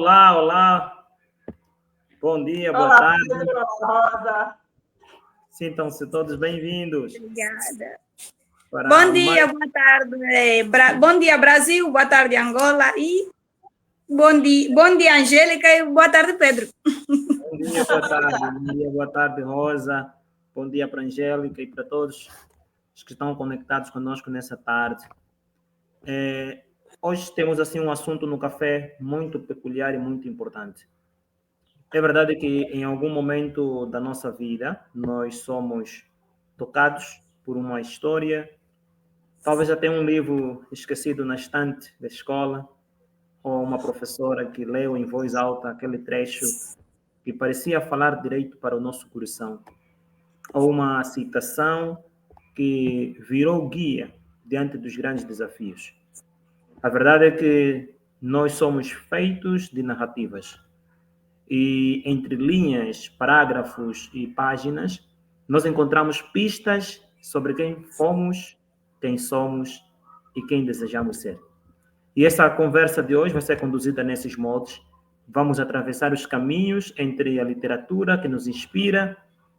Olá, olá. Bom dia, boa Olá, tarde. Pedro, Rosa. Sintam-se todos bem-vindos. Obrigada. Para Bom dia, mais... boa tarde. Bom dia, Brasil. Boa tarde, Angola. E bom dia, Angélica. E boa tarde, Pedro. Bom dia, boa tarde. Bom dia, boa tarde, Rosa. Bom dia para a Angélica e para todos os que estão conectados conosco nessa tarde. Hoje temos assim um assunto no café muito peculiar e muito importante. É verdade que em algum momento da nossa vida nós somos tocados por uma história, talvez até um livro esquecido na estante da escola, ou uma professora que leu em voz alta aquele trecho que parecia falar direito para o nosso coração, ou uma citação que virou guia diante dos grandes desafios. A verdade é que nós somos feitos de narrativas. E entre linhas, parágrafos e páginas, nós encontramos pistas sobre quem fomos, quem somos e quem desejamos ser. E essa conversa de hoje vai ser conduzida nesses moldes. Vamos atravessar os caminhos entre a literatura que nos inspira,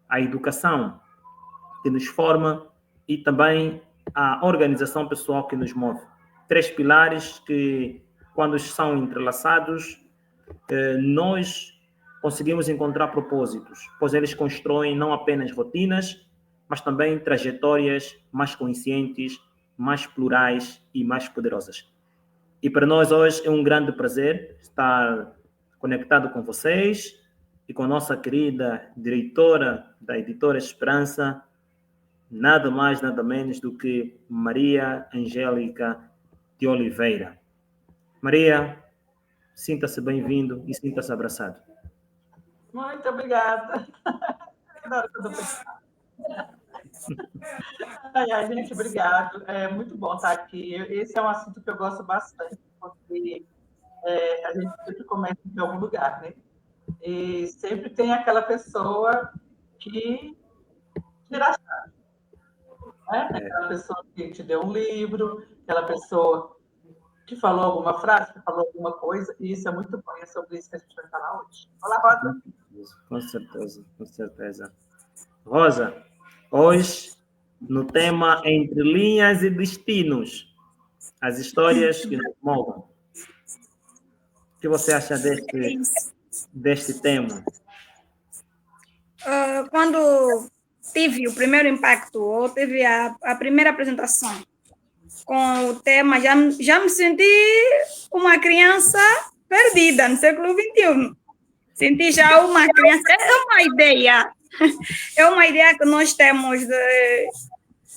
a educação que nos forma e também a organização pessoal que nos move. Três pilares que, quando são entrelaçados, nós conseguimos encontrar propósitos, pois eles constroem não apenas rotinas, mas também trajetórias mais conscientes, mais plurais e mais poderosas. E para nós hoje é um grande prazer estar conectado com vocês e com a nossa querida diretora da Editora Esperança, nada mais, nada menos do que Maria Angélica de Oliveira. Maria, sinta-se bem-vindo e sinta-se abraçado. Muito obrigada. Adoro quando eu penso. Ai, gente, obrigado. É muito bom estar aqui. Esse é um assunto que eu gosto bastante, porque a gente sempre começa em algum lugar, né? E sempre tem aquela pessoa que tira a chave, né? Aquela pessoa que te deu um livro, aquela pessoa que falou alguma frase, que falou alguma coisa, e isso é muito bom. E é sobre isso que a gente vai falar hoje. Olá, Rosa. Com certeza, com certeza. Rosa, hoje, no tema Entre Linhas e Destinos, as histórias que nos movem. O que você acha deste tema? Quando tive o primeiro impacto, ou tive a primeira apresentação com o tema, já me senti uma criança perdida no século XXI. Senti já uma criança. É uma ideia que nós temos de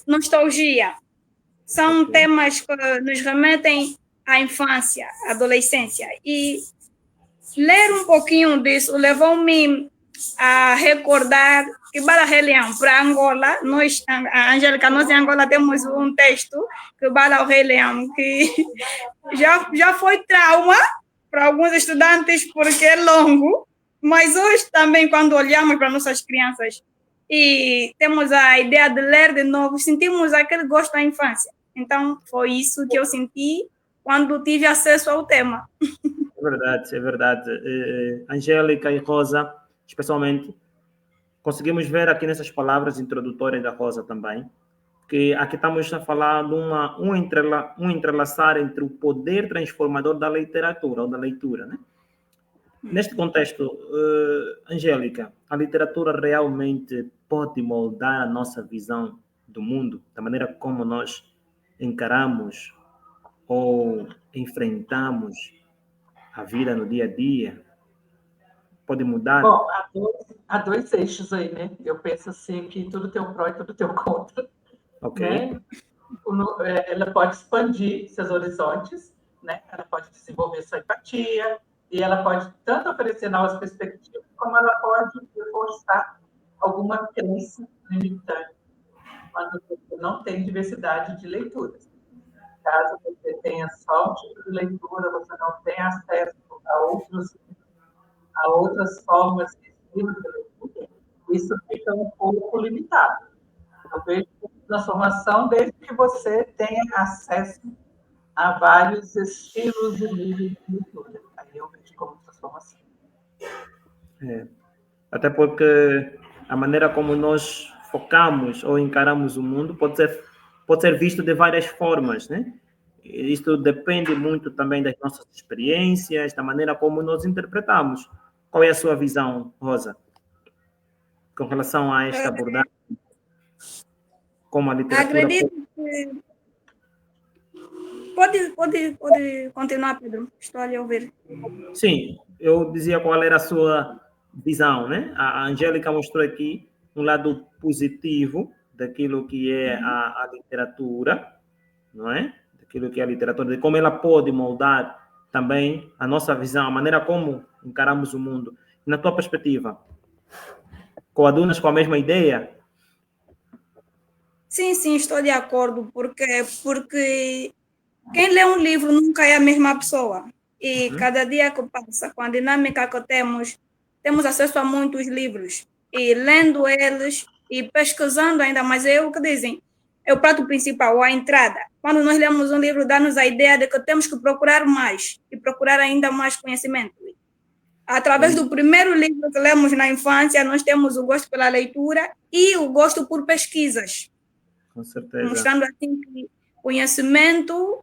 nostalgia. São temas que nos remetem à infância, à adolescência. E ler um pouquinho disso levou-me a recordar que Bala Rei Leão, para Angola, nós, a Angélica, nós em Angola temos um texto que Bala Rei Leão, que já foi trauma para alguns estudantes porque é longo, mas hoje também, quando olhamos para nossas crianças e temos a ideia de ler de novo, sentimos aquele gosto da infância. Então, foi isso que eu senti quando tive acesso ao tema. É verdade, é verdade. Angélica e Rosa, especialmente, conseguimos ver aqui nessas palavras introdutórias da Rosa também, que aqui estamos a falar de um entrelaçar entre o poder transformador da literatura, ou da leitura, né? Neste contexto, Angélica, a literatura realmente pode moldar a nossa visão do mundo, da maneira como nós encaramos ou enfrentamos a vida no dia a dia? Pode mudar? Bom, há dois eixos aí, né? Eu penso assim que tudo tem um pró e tudo tem um contra. Ok. Né? Ela pode expandir seus horizontes, né? Ela pode desenvolver sua empatia, e ela pode tanto oferecer novas perspectivas, como ela pode reforçar alguma crença limitante, quando você não tem diversidade de leituras. Caso você tenha só um tipo de leitura, você não tem acesso a outras formas de estilos de leitura, isso fica um pouco limitado. Eu vejo transformação desde que você tenha acesso a vários estilos e níveis de leitura. Aí eu vejo como transformação. Até porque a maneira como nós focamos ou encaramos o mundo pode ser visto de várias formas, né? Isto depende muito também das nossas experiências, da maneira como nós interpretamos. Qual é a sua visão, Rosa, com relação a esta abordagem? Como a literatura... Acredito que... Pode continuar, Pedro. Estou ali a ouvir. Sim, eu dizia qual era a sua visão, né? A Angélica mostrou aqui um lado positivo daquilo que é a literatura, não é? Daquilo que é a literatura, de como ela pode moldar também a nossa visão, a maneira como encaramos o mundo. Na tua perspectiva, coadunas com a mesma ideia? Sim, estou de acordo, porque quem lê um livro nunca é a mesma pessoa. E cada dia que passa, com a dinâmica que temos acesso a muitos livros. E lendo eles e pesquisando ainda mais, é o que dizem, é o prato principal, a entrada. Quando nós lemos um livro, dá-nos a ideia de que temos que procurar mais e procurar ainda mais conhecimento. Através do primeiro livro que lemos na infância, nós temos o gosto pela leitura e o gosto por pesquisas. Com certeza. Mostrando assim que conhecimento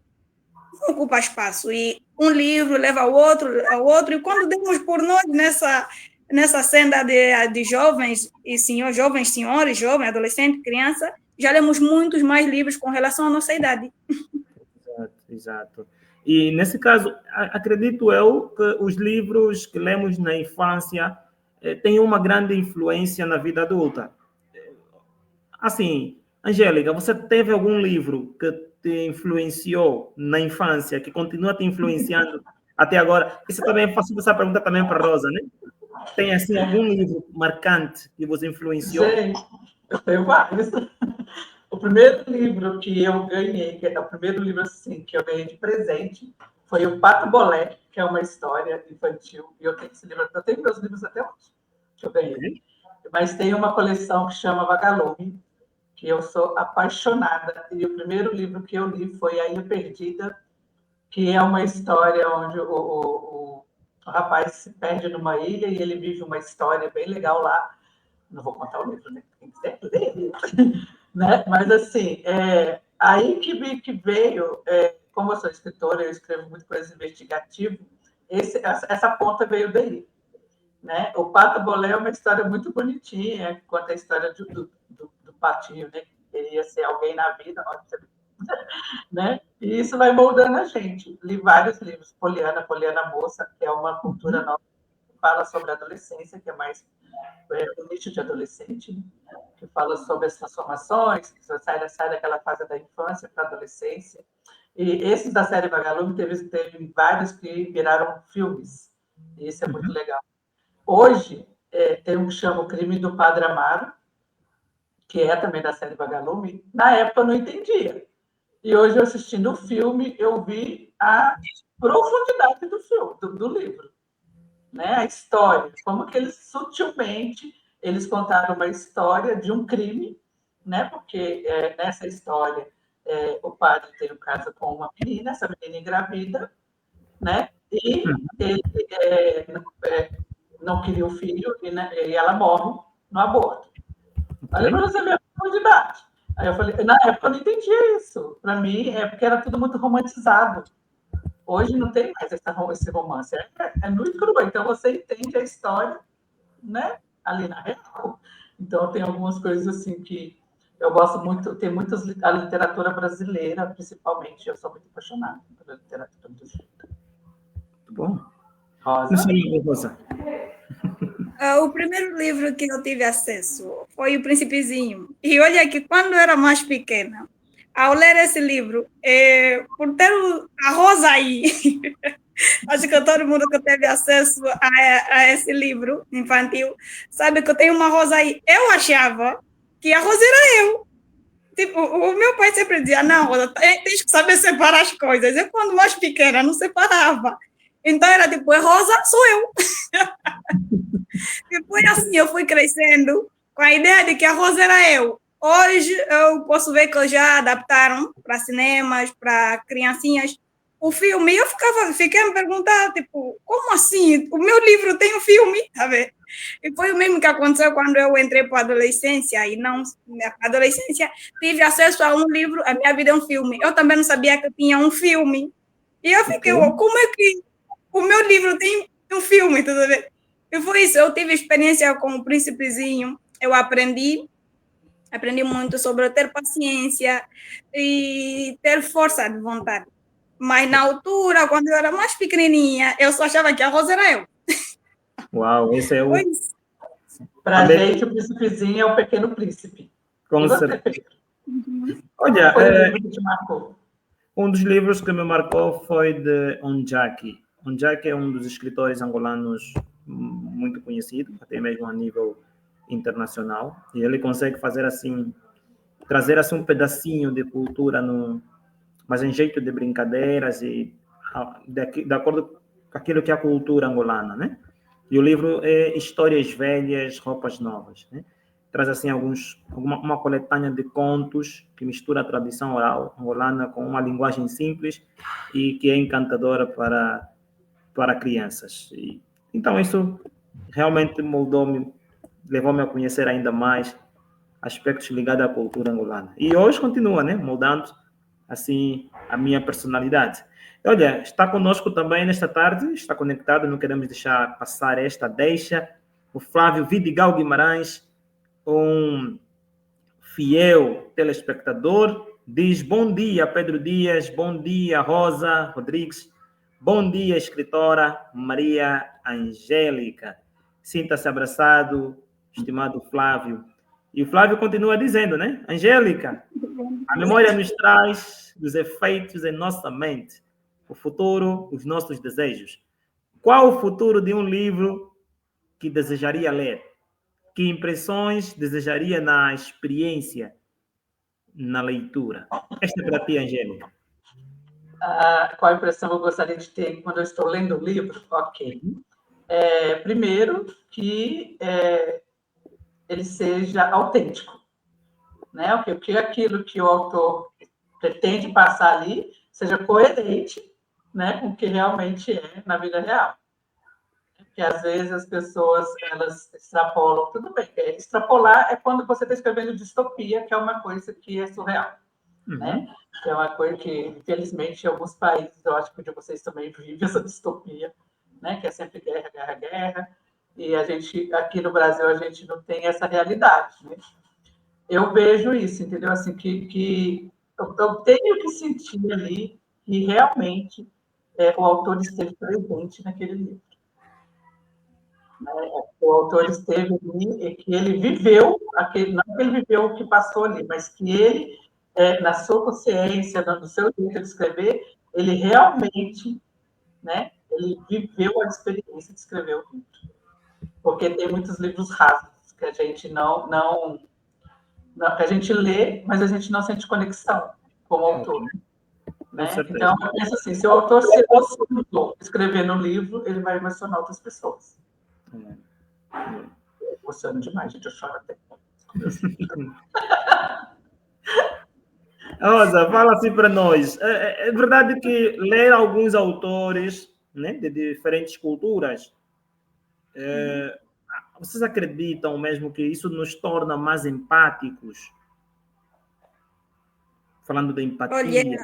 não ocupa espaço. E um livro leva ao outro. E quando demos por nós nessa senda de jovens e jovens senhores, jovens, adolescentes, criança, já lemos muitos mais livros com relação à nossa idade. Exato. E, nesse caso, acredito eu que os livros que lemos na infância têm uma grande influência na vida adulta. Assim, Angélica, você teve algum livro que te influenciou na infância, que continua te influenciando até agora? Isso também, faço essa pergunta também para a Rosa, né? Tem, assim, algum livro marcante que você influenciou? Gente, eu tenho vários. O primeiro livro que eu ganhei, que é o primeiro livro assim, que eu ganhei de presente, foi o Pato Bolé, que é uma história infantil. E eu tenho esse livro, eu tenho meus livros até hoje, que eu ganhei. Mas tem uma coleção que chama Vagalume, que eu sou apaixonada. E o primeiro livro que eu li foi A Ilha Perdida, que é uma história onde o rapaz se perde numa ilha e ele vive uma história bem legal lá. Não vou contar o livro, né? Quem quiser ler, né? Mas, assim, aí que veio, como eu sou escritora, eu escrevo muito coisa investigativa, essa ponta veio daí. Né? O Pato Bolé é uma história muito bonitinha, que conta a história do patinho, né? Que queria ser alguém na vida, né? E isso vai moldando a gente. Li vários livros, Poliana Moça, que é uma cultura nova, que fala sobre a adolescência, que é mais o nicho de adolescente, né? Que fala sobre as transformações, que sai daquela fase da infância para a adolescência. E esses da série Vagalume teve vários que viraram filmes, e isso é muito legal. Hoje, tem um que chama O Crime do Padre Amaro, que é também da série Vagalume. Na época eu não entendia. E hoje, assistindo o filme, eu vi a profundidade do filme, do livro. Né? A história, como que eles sutilmente contaram uma história de um crime, né? Porque nessa história o padre tem um caso com uma menina, essa menina engravida, né? E ele não queria o filho e ela morre no aborto. Olha para você ver a profundidade. Aí eu falei, na época eu não entendia isso. Para mim, porque era tudo muito romantizado. Hoje não tem mais esse romance. É muito cru. Então você entende a história, né? Ali na real. Então tem algumas coisas assim que eu gosto muito. Tem a literatura brasileira, principalmente. Eu sou muito apaixonada pela literatura brasileira. Muito bom. Rosa. O primeiro livro que eu tive acesso foi O Príncipezinho. E olha que quando eu era mais pequena, ao ler esse livro, por ter a Rosa aí, acho que todo mundo que teve acesso a esse livro infantil sabe que eu tenho uma Rosa aí. Eu achava que a Rosa era eu. Tipo, o meu pai sempre dizia, não, Rosa, tens que saber separar as coisas. Eu, quando mais pequena, não separava. Então, era tipo, Rosa sou eu. E foi assim, eu fui crescendo com a ideia de que a Rosa era eu. Hoje, eu posso ver que já adaptaram para cinemas, para criancinhas, o filme. E eu fiquei a me perguntar, tipo, como assim? O meu livro tem um filme, tá vendo? E foi o mesmo que aconteceu quando eu entrei para a adolescência. E não, na adolescência, tive acesso a um livro, A Minha Vida é um Filme. Eu também não sabia que tinha um filme. E eu fiquei, como é que o meu livro tem um filme, tá vendo? E foi isso, eu tive experiência com o Príncipezinho, eu aprendi muito sobre ter paciência e ter força de vontade. Mas na altura, quando eu era mais pequenininha, eu só achava que a Rosa era eu. Uau, esse é o... Para a gente, o Príncipezinho é o Pequeno Príncipe. Com certeza. Olha, qual foi o livro que te marcou? Um dos livros que me marcou foi de Onjaki. Onjaki é um dos escritores angolanos muito conhecido, até mesmo a nível internacional, e ele consegue fazer assim, trazer assim um pedacinho de cultura, mas em jeito de brincadeiras e de acordo com aquilo que é a cultura angolana, né? E o livro é Histórias Velhas, Roupas Novas, né? Traz assim uma coletânea de contos que mistura a tradição oral angolana com uma linguagem simples e que é encantadora para crianças. Então isso realmente moldou-me, levou-me a conhecer ainda mais aspectos ligados à cultura angolana. E hoje continua, né, moldando assim a minha personalidade. Olha, está conosco também nesta tarde, está conectado, não queremos deixar passar esta deixa, o Flávio Vidigal Guimarães, um fiel telespectador, diz: bom dia, Pedro Dias, bom dia, Rosa Rodrigues, bom dia, escritora Maria Angélica. Sinta-se abraçado, estimado Flávio. E o Flávio continua dizendo, né? Angélica, a memória nos traz os efeitos em nossa mente, o futuro, os nossos desejos. Qual o futuro de um livro que desejaria ler? Que impressões desejaria na experiência, na leitura? Esta é para ti, Angélica. Qual impressão eu gostaria de ter quando eu estou lendo o livro? Ok. Primeiro, que ele seja autêntico, né? Que aquilo que o autor pretende passar ali seja coerente, né, com o que realmente é na vida real. Porque às vezes as pessoas elas extrapolam, tudo bem. Extrapolar é quando você está escrevendo distopia, que é uma coisa que é surreal, né? Que é uma coisa que, infelizmente, em alguns países, eu acho que de vocês também vivem essa distopia, né? Que é sempre guerra, guerra, guerra. E a gente, aqui no Brasil, a gente não tem essa realidade, né? Eu vejo isso, entendeu? Assim, que eu tenho que sentir ali que realmente o autor esteve presente naquele livro. Né? O autor esteve ali e que ele viveu, não que ele viveu o que passou ali, mas que ele, na sua consciência, no seu jeito de escrever, ele realmente, né, ele viveu a experiência de escrever o livro. Porque tem muitos livros rasos que a gente não que a gente lê, mas a gente não sente conexão com o autor. Né? Então, eu penso assim, se o autor se emocionou escrevendo um livro, ele vai emocionar outras pessoas. Eu emociono demais, gente, eu choro até. Rosa, fala assim para nós. É verdade que ler alguns autores, né, de diferentes culturas, vocês acreditam mesmo que isso nos torna mais empáticos? Falando da empatia. Olha,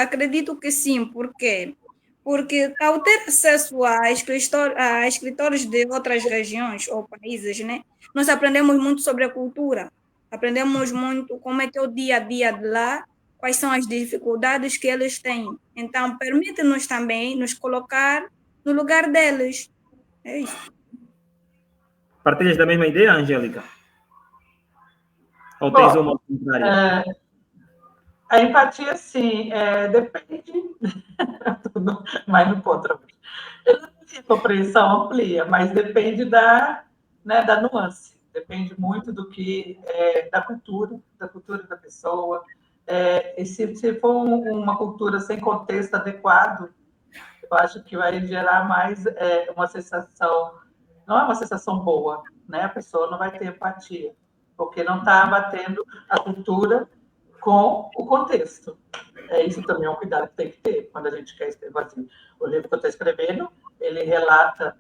acredito que sim. Por quê? Porque ao ter acesso a escritores de outras regiões ou países, né, nós aprendemos muito sobre a cultura. Aprendemos muito como é que é o dia a dia de lá, quais são as dificuldades que eles têm. Então, permite-nos também nos colocar no lugar deles. É isso. Partilhas da mesma ideia, Angélica? Ou tens uma contrária? A empatia, sim, depende, mas no contra. A compreensão amplia, mas depende da nuance. Depende muito do que da cultura da pessoa. E se for uma cultura sem contexto adequado, eu acho que vai gerar mais uma sensação, não é uma sensação boa, né? A pessoa não vai ter empatia, porque não está batendo a cultura com o contexto. Isso também é um cuidado que tem que ter quando a gente quer escrever. Assim, o livro que eu estou escrevendo, ele relata,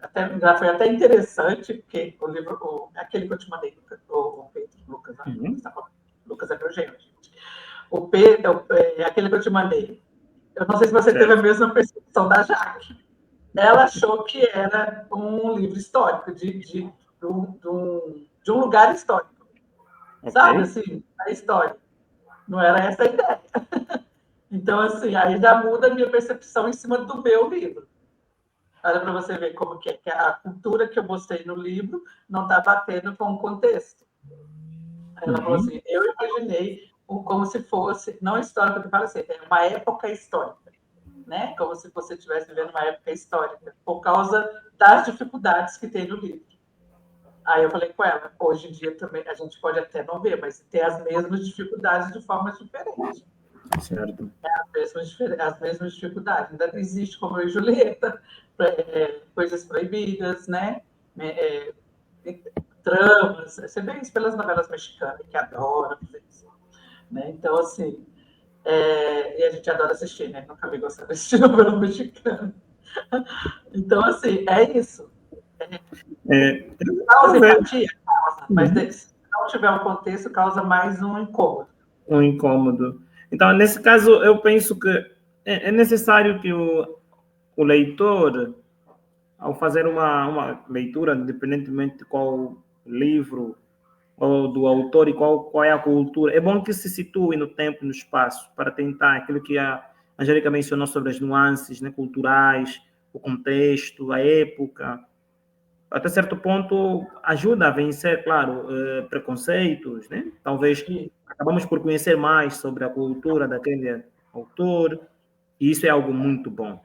foi até interessante, porque o livro, aquele que eu te mandei, o Pedro, Lucas, Lucas é meu gênero, gente. O Pedro, aquele que eu te mandei, eu não sei se você teve a mesma percepção da Jaque. Ela achou que era um livro histórico, de um lugar histórico. Okay. Sabe, assim, a história. Não era essa a ideia. Então, assim, aí já muda a minha percepção em cima do meu livro. Olha para você ver como que a cultura que eu mostrei no livro não está batendo com o contexto. Aí ela falou assim, eu imaginei como se fosse, não histórico, que fala assim, é uma época histórica, né? Como se você estivesse vivendo uma época histórica, por causa das dificuldades que tem no livro. Aí eu falei com ela, hoje em dia também, a gente pode até não ver, mas tem as mesmas dificuldades de formas diferentes. Certo. As mesmas dificuldades. Ainda existe como eu e Julieta, coisas proibidas, né? Tramas. Você vê isso pelas novelas mexicanas, que adoram fazer isso. Né? Então, assim, e a gente adora assistir, né? Nunca vi gostar de assistir novela mexicana. Então, assim, é isso. Causa empatia? Causa, mas se não tiver um contexto, causa mais um incômodo. Um incômodo. Então, nesse caso, eu penso que é necessário que o leitor, ao fazer uma leitura, independentemente de qual livro ou do autor e qual é a cultura, é bom que se situe no tempo e no espaço para tentar aquilo que a Angélica mencionou sobre as nuances, né, culturais, o contexto, a época. Até certo ponto, ajuda a vencer, claro, preconceitos, né? Talvez acabamos por conhecer mais sobre a cultura daquele autor, e isso é algo muito bom.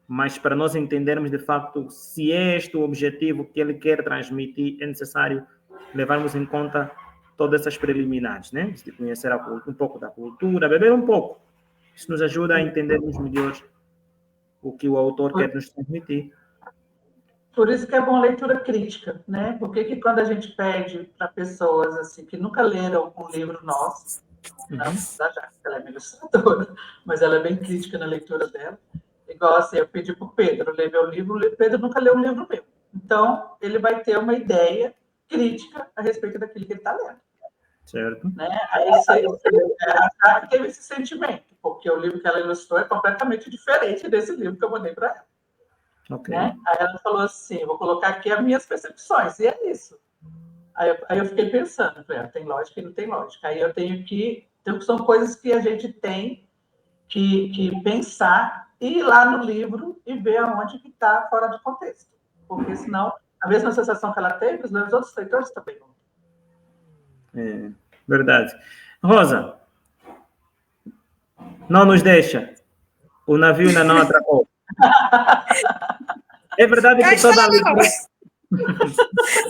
Mas para nós entendermos, de facto, se é este o objetivo que ele quer transmitir, é necessário levarmos em conta todas essas preliminares, né? De conhecer um pouco da cultura, beber um pouco. Isso nos ajuda a entendermos melhor o que o autor quer nos transmitir. Por isso que é bom leitura crítica, né? Porque quando a gente pede para pessoas assim que nunca leram um livro nosso, não, da Jaque, ela é ilustradora, mas ela é bem crítica na leitura dela. Igual assim, eu pedi para o Pedro ler meu livro, o Pedro nunca leu um livro meu. Então, ele vai ter uma ideia crítica a respeito daquilo que ele está lendo. Certo. Né? Aí a Jaque teve esse sentimento, porque o livro que ela ilustrou é completamente diferente desse livro que eu mandei para ela. Okay. Né? Aí ela falou assim, vou colocar aqui as minhas percepções, e é isso. Aí eu fiquei pensando, tem lógica e não tem lógica. Aí eu tenho que... Então, são coisas que a gente tem que pensar, ir lá no livro e ver aonde que está fora de contexto. Porque senão, a mesma sensação que ela teve, os meus outros leitores também vão. É, verdade. Rosa, não nos deixa. O navio ainda não atracou. É verdade que toda leitura...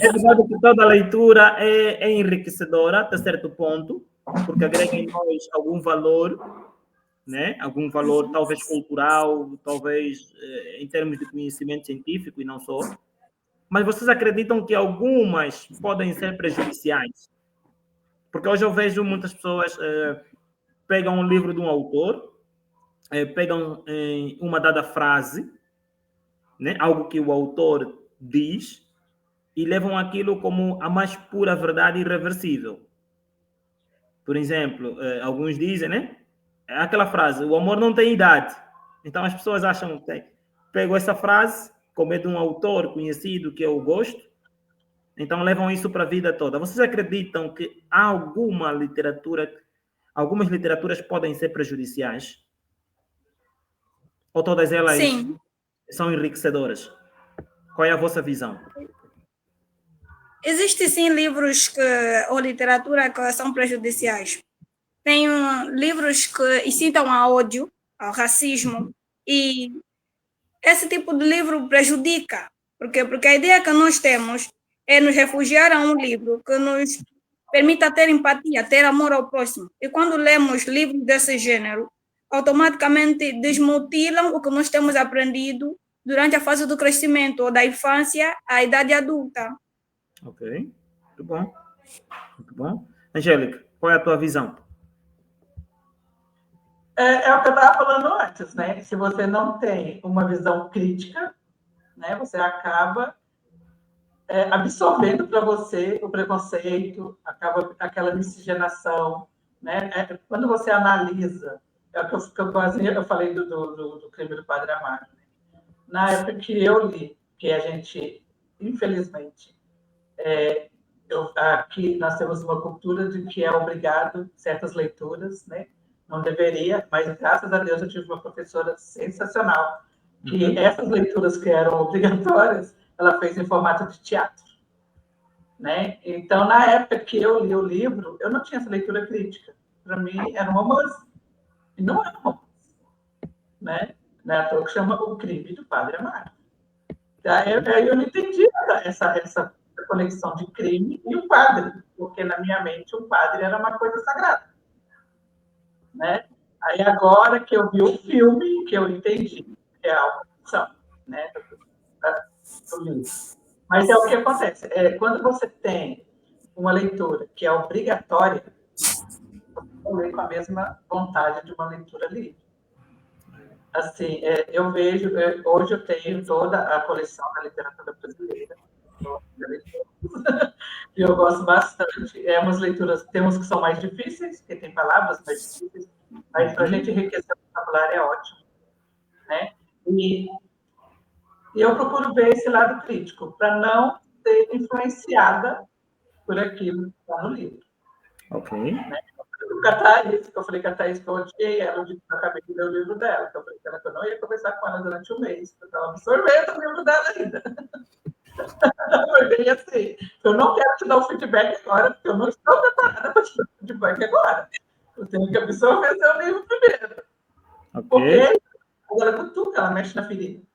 É verdade que toda leitura é enriquecedora até certo ponto, porque agrega em nós algum valor, né? Algum valor talvez cultural, talvez em termos de conhecimento científico e não só. Mas vocês acreditam que algumas podem ser prejudiciais? Porque hoje eu vejo muitas pessoas pegam um livro de um autor, pegam uma dada frase, né? Algo que o autor diz, e levam aquilo como a mais pura verdade irreversível. Por exemplo, alguns dizem, né? Aquela frase, o amor não tem idade. Então as pessoas acham que pegam essa frase, como é de um autor conhecido que eu gosto, então levam isso para a vida toda. Vocês acreditam que algumas literaturas podem ser prejudiciais? Ou todas elas Sim. São enriquecedoras? Qual é a vossa visão? Existem sim livros ou literatura que são prejudiciais. Tem livros que incitam ao ódio, ao racismo, e esse tipo de livro prejudica. Por quê? Porque a ideia que nós temos é nos refugiar a um livro que nos permita ter empatia, ter amor ao próximo. E quando lemos livros desse gênero, automaticamente desmutilam o que nós temos aprendido durante a fase do crescimento, ou da infância à idade adulta. Ok, muito bom. Muito bom. Angélica, qual é a tua visão? É o que eu estava falando antes, né? Se você não tem uma visão crítica, né, você acaba absorvendo para você o preconceito, acaba aquela miscigenação, né? Quando você analisa, é o que eu falei do crime do Padre Amaro, né? Na época que eu li, que a gente, infelizmente, aqui nós temos uma cultura de que é obrigado certas leituras, né? Não deveria, mas graças a Deus eu tive uma professora sensacional, que essas leituras que eram obrigatórias, ela fez em formato de teatro, né? Então, na época que eu li o livro, eu não tinha essa leitura crítica. Para mim, era um romance. E não era um romance, né? Não é à toa que chama O Crime do Padre Amaro. Aí eu não entendi essa conexão de crime e o padre, porque na minha mente o padre era uma coisa sagrada, né? Aí agora que eu vi o filme, que eu entendi real conexão, né, do livro. Mas é o que acontece. Quando você tem uma leitura que é obrigatória, você lê com a mesma vontade de uma leitura livre. Assim, eu vejo, hoje eu tenho toda a coleção da literatura brasileira, e eu gosto bastante. Umas leituras, temos que são mais difíceis, porque tem palavras mais difíceis, mas para a gente enriquecer o vocabulário é ótimo, né? E eu procuro ver esse lado crítico, para não ser influenciada por aquilo que está no livro. Ok. Né? Eu falei com a Thaís que eu odiei ela, eu acabei de ler o livro dela, que eu falei que eu não ia conversar com ela durante um mês, porque eu estava absorvendo o livro dela ainda. Foi bem assim, eu não quero te dar o feedback agora, porque eu não estou preparada para te dar o feedback agora. Eu tenho que absorver seu livro primeiro. Okay. Porque ela cutuca, ela mexe na ferida.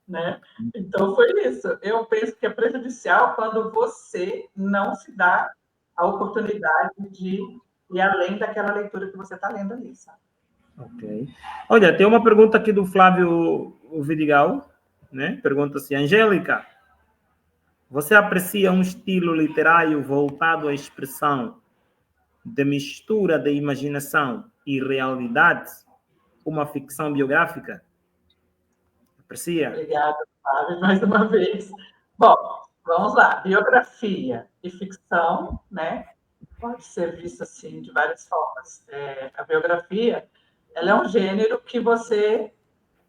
Né? Então, foi isso. Eu penso que é prejudicial quando você não se dá a oportunidade de ir além daquela leitura que você está lendo ali, sabe? Ok. Olha, tem uma pergunta aqui do Flávio Vidigal, né? Pergunta assim, Angélica, você aprecia um estilo literário voltado à expressão de mistura de imaginação e realidade, uma ficção biográfica? Aprecia? Obrigada, Flávio, mais uma vez. Bom, vamos lá. Biografia e ficção, né? Pode ser visto assim de várias formas. A biografia, ela é um gênero que você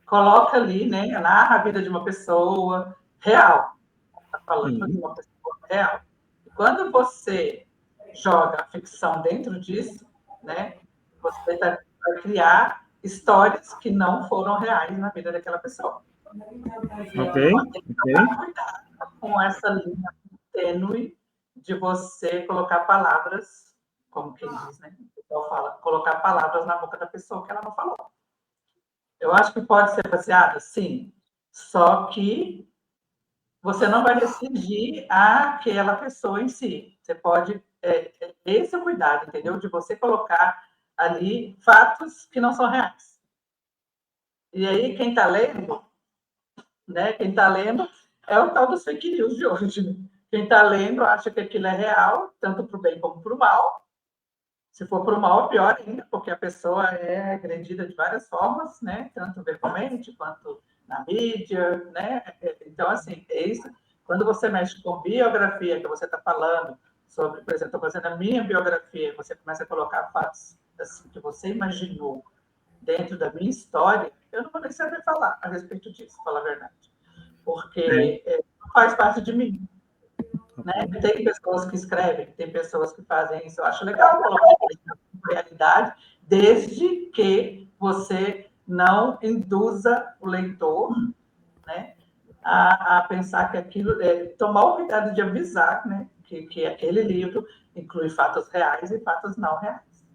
coloca ali, né? Narra a vida de uma pessoa real. Está falando de uma pessoa real. E quando você joga a ficção dentro disso, né? Você vai criar histórias que não foram reais na vida daquela pessoa. Ok. Cuidado com essa linha tênue de você colocar palavras, como quem diz, né? O pessoal fala, colocar palavras na boca da pessoa que ela não falou. Eu acho que pode ser baseada, sim, só que você não vai restringir àquela pessoa em si. Você pode... esse é o cuidado, entendeu? De você colocar ali fatos que não são reais. E aí, quem está lendo, né? Quem está lendo é o tal dos fake news de hoje. Né? Quem está lendo acha que aquilo é real, tanto para o bem como para o mal. Se for para o mal, pior ainda, porque a pessoa é agredida de várias formas, né? Tanto verbalmente quanto na mídia, né? Então, assim, é isso. Quando você mexe com biografia, que você está falando sobre, por exemplo, estou fazendo a minha biografia, você começa a colocar fatos assim, que você imaginou dentro da minha história, eu não vou nem saber falar a respeito disso, falar a verdade. Porque faz parte de mim. Né? Tem pessoas que escrevem, tem pessoas que fazem isso. Eu acho legal colocar na realidade, desde que você não induza o leitor, né, a pensar que aquilo... tomar o cuidado de avisar, né, que aquele livro inclui fatos reais e fatos não reais.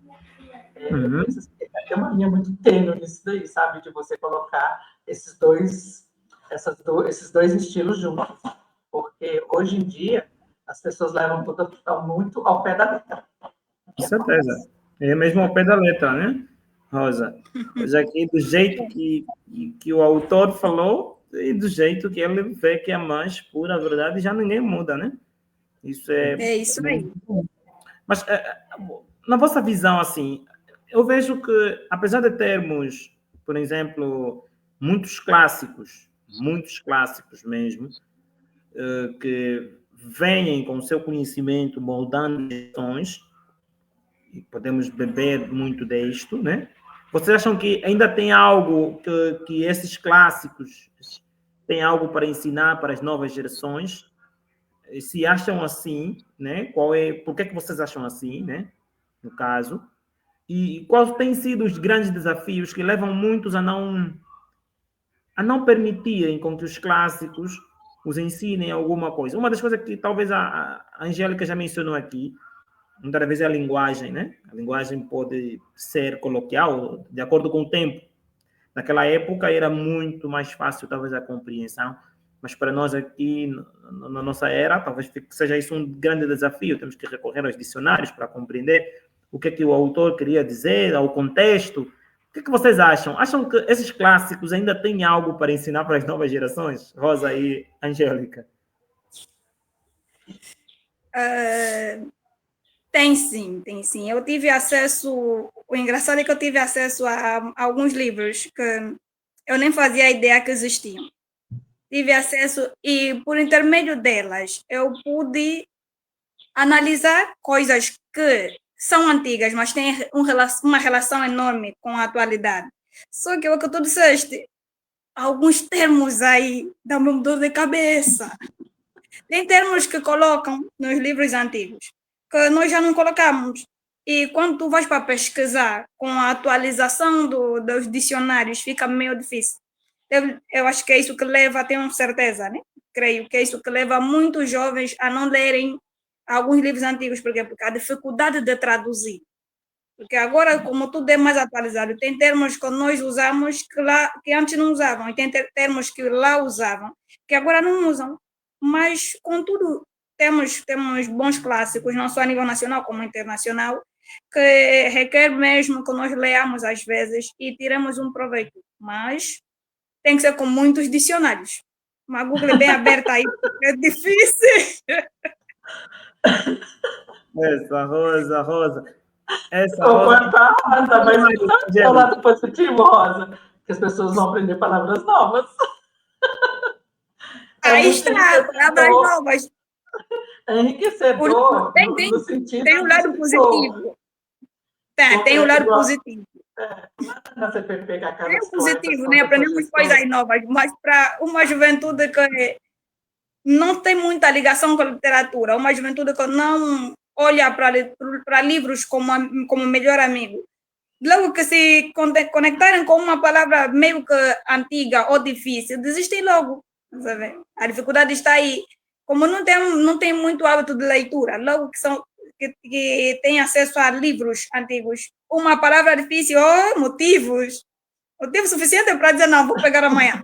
Tem uma linha muito tênue nisso daí, sabe? De você colocar esses dois estilos juntos. Porque hoje em dia as pessoas levam tudo muito ao pé da letra. Com certeza. É mesmo ao pé da letra, né, Rosa? Mas aqui, do jeito que o autor falou e do jeito que ele vê que é mais pura verdade, já ninguém muda, né? Isso é isso aí. Mas, na vossa visão, assim, eu vejo que, apesar de termos, por exemplo, muitos clássicos mesmo, que vêm com o seu conhecimento moldando gerações, e podemos beber muito disto, né? Vocês acham que ainda tem algo que esses clássicos têm algo para ensinar para as novas gerações? E se acham assim, né? Por que vocês acham assim, né? No caso. E quais têm sido os grandes desafios que levam muitos a não permitirem com que os clássicos os ensinem alguma coisa? Uma das coisas que talvez a Angélica já mencionou aqui, muitas vezes é a linguagem, né? A linguagem pode ser coloquial, de acordo com o tempo. Naquela época era muito mais fácil, talvez, a compreensão, mas para nós aqui, na nossa era, talvez seja isso um grande desafio. Temos que recorrer aos dicionários para compreender o que o autor queria dizer, ao contexto. O que vocês acham? Acham que esses clássicos ainda têm algo para ensinar para as novas gerações? Rosa e Angélica. Tem sim, tem sim. Eu tive acesso, o engraçado é que eu tive acesso a alguns livros que eu nem fazia ideia que existiam. Tive acesso e, por intermédio delas, eu pude analisar coisas que são antigas, mas têm uma relação enorme com a atualidade. Só que o que tu disseste, alguns termos aí dão-me um dor de cabeça. Tem termos que colocam nos livros antigos, que nós já não colocamos. E quando tu vais para pesquisar com a atualização dos dicionários, fica meio difícil. Eu acho que é isso que leva, tenho certeza, né? Creio que é isso que leva muitos jovens a não lerem alguns livros antigos, porque a dificuldade de traduzir. Porque agora, como tudo é mais atualizado, tem termos que nós usamos que antes não usavam, e tem termos que lá usavam, que agora não usam. Mas, contudo, temos bons clássicos, não só a nível nacional como internacional, que requer mesmo que nós leamos às vezes e tiremos um proveito. Mas tem que ser com muitos dicionários. Uma Google bem aberta aí, é difícil. Essa, Rosa. Essa Rosa, mas é o lado positivo, Rosa, que as pessoas vão aprender palavras novas. Aí está, palavras novas. É enriquecedor, no sentido tem um lado positivo. Tem um lado positivo. Você pegar é positivo, né? Aprendemos coisas novas, mas para uma juventude que não tem muita ligação com a literatura, uma juventude que não olha para livros como melhor amigo, logo que se conectarem com uma palavra meio que antiga ou difícil, desistem logo. Sabe? A dificuldade está aí. Como não tem muito hábito de leitura, logo que tem acesso a livros antigos, uma palavra difícil, motivo suficiente para dizer, não, vou pegar amanhã.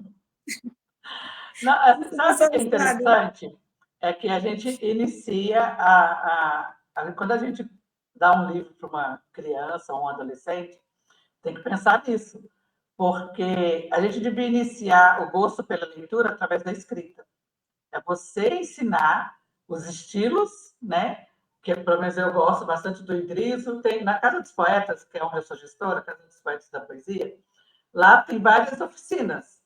Não, sabe o que é interessante? É que a gente inicia quando a gente dá um livro para uma criança ou um adolescente, tem que pensar nisso, porque a gente devia iniciar o gosto pela leitura através da escrita. É você ensinar os estilos, né? Que pelo menos eu gosto bastante do Idriso, tem na Casa dos Poetas, que é onde eu sou gestora, Casa dos Poetas da Poesia, lá tem várias oficinas.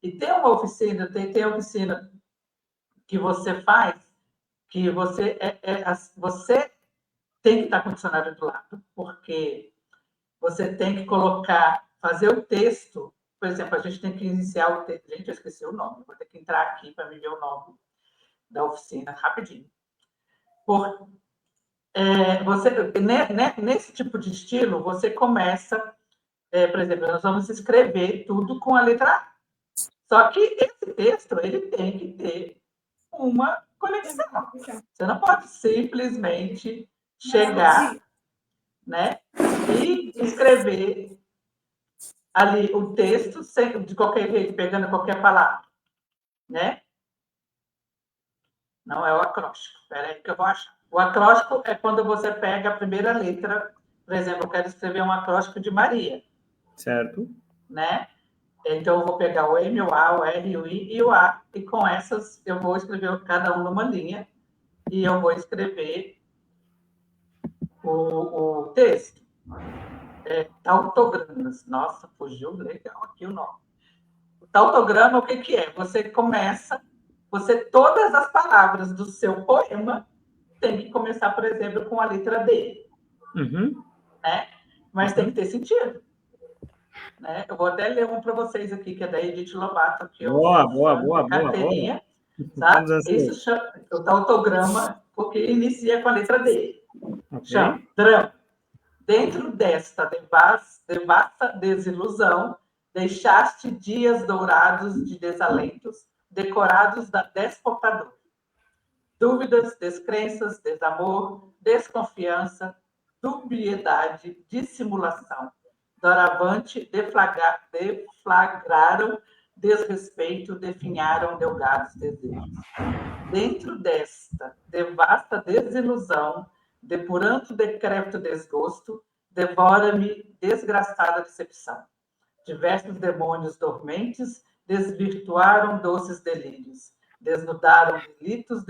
E tem uma oficina, tem oficina que você faz, que você tem que estar com o dicionário do lado, porque você tem que fazer o texto. Por exemplo, a gente tem que iniciar o texto. Gente, eu esqueci o nome, vou ter que entrar aqui para me ver o nome da oficina rapidinho. Nesse tipo de estilo, você começa, por exemplo, nós vamos escrever tudo com a letra A. Só que esse texto ele tem que ter uma conexão. Você não pode simplesmente chegar, né, e escrever ali o texto de qualquer jeito, pegando qualquer palavra, né? Não é o acróstico. Espera aí que eu vou achar. O acróstico é quando você pega a primeira letra. Por exemplo, eu quero escrever um acróstico de Maria. Certo. Né? Então, eu vou pegar o M, o A, o R, o I e o A. E com essas, eu vou escrever cada um numa linha. E eu vou escrever o texto. tautogramas. Nossa, fugiu legal aqui o nome. O tautograma, o que é? Todas as palavras do seu poema tem que começar, por exemplo, com a letra D. Né? Mas tem que ter sentido. Né? Eu vou até ler um para vocês aqui, que é da Edith Lobato. Que boa. Carteirinha. Tá? Isso chama o tautograma, porque inicia com a letra D. Chama drama. Dentro desta devasta desilusão, deixaste dias dourados de desalentos, decorados da desportadora. Dúvidas, descrenças, desamor, desconfiança, dubiedade, dissimulação. Doravante deflagraram desrespeito, definharam delgados desejos. Dentro desta devasta desilusão, depurando decrépito desgosto, devora-me desgraçada decepção. Diversos demônios dormentes desvirtuaram doces delírios, desnudaram delitos